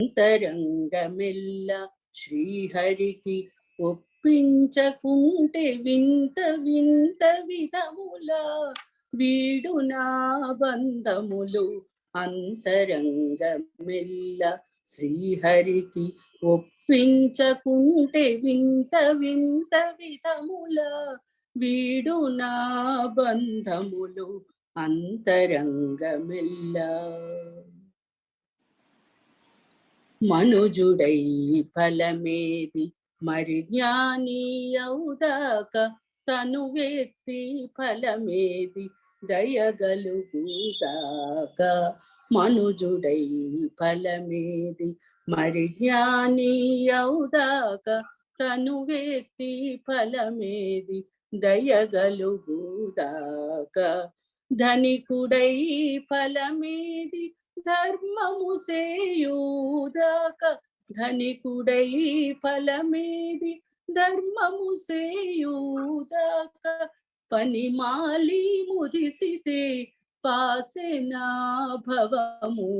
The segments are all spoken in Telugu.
అంతరంగమెల్ల శ్రీహరికి ఒప్పించకుంటే వింత వింత విధముల వీడు నా బంధములు. అంతరంగమెల్ల శ్రీహరికి ఒప్పించకుంటే వింత వింత విధముల వీడు నా బంధములు. అంతరంగమెల్ల మనుజుడై ఫలమేది మరి జ్ఞాని అవుదాక తనువెత్తి ఫలమేది దయగలుగుదాక. మనుజుడై ఫలమేది మరి జ్ఞాని అవుదాక తనువెత్తి ఫలమేది దయగలుగుదాక. ధనికుడై ఫలమేది ధర్మము సేయుదాక. ధనికుడై ఫలమేది ధర్మము సేయుదాక. పనిమాలి ముదిసితే పాసెనా భవము.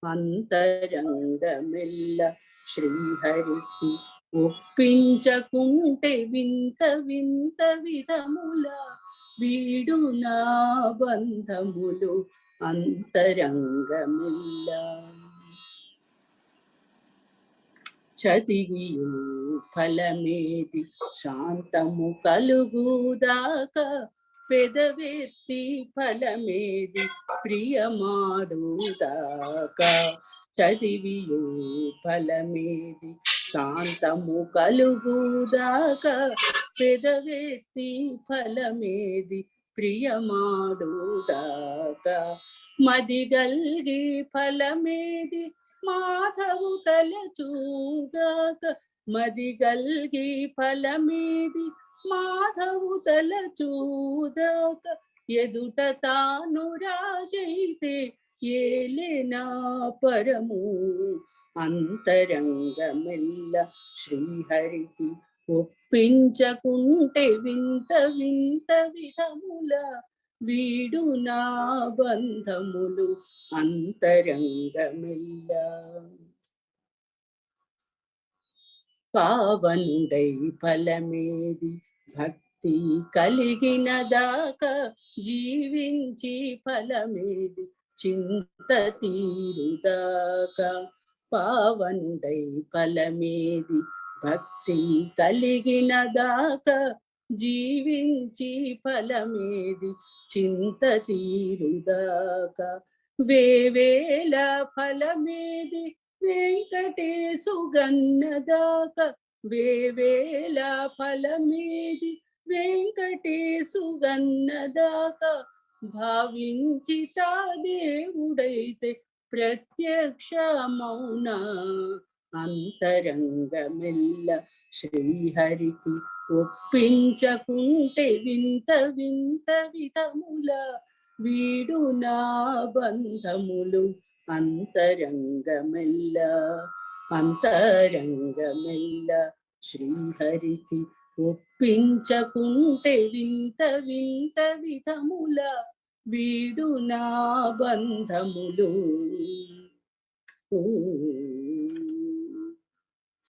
అంతరంగమెల్ల శ్రీహరికి ఒప్పించకుంటే వింత వింత విధముల వీడు నా బంధములు. అంతరంగమెల్ల చదివియు ఫలమేది శాంతము కలుగుదాక పెదవెత్తి ఫలమేది ప్రియమాడుదాక. చదివియు ఫలమేది శాంతము కలుగుదాక పెదవెత్తి ఫలమేది ప్రియమాడుదాక. మదిగల్గి ఫలమేది మాధవు తలచూగాక. మదిగల్గి ఫలమేది మాధవు తలచూదాక. ఎదుట తాను రాజైతే ఏలేనా పరము. అంతరంగమెల్ల శ్రీహరికి ఒప్పించకుంటే వింత వింత విధముల వీడు నా బంధములు. అంతరంగమెల్ల పావనుడై ఫలమేది భక్తి కలిగిన దాకా జీవించి ఫలమేది చింత తీరుదాకా. పావనుడై ఫలమేది భక్తి కలిగిన దాకా జీవించి ఫలమేది చింత తీరుదాకా. వేవేల ఫలమేది వెంకటేశు గన్నదాక. వేవేల ఫలమేది వెంకటేశు గన్నదాక. భావించి తా దేవుడైతే ప్రత్యక్ష మౌన. అంతరంగమెల్ల శ్రీహరికి ఒప్పించకుంటే వింత వింత విధముల వీడు నా బంధములు. అంతరంగమెల్ల అంతరంగమెల్ల శ్రీహరికి ఒప్పించకుంటే వింత వింత విధముల వీడు నా బంధములు.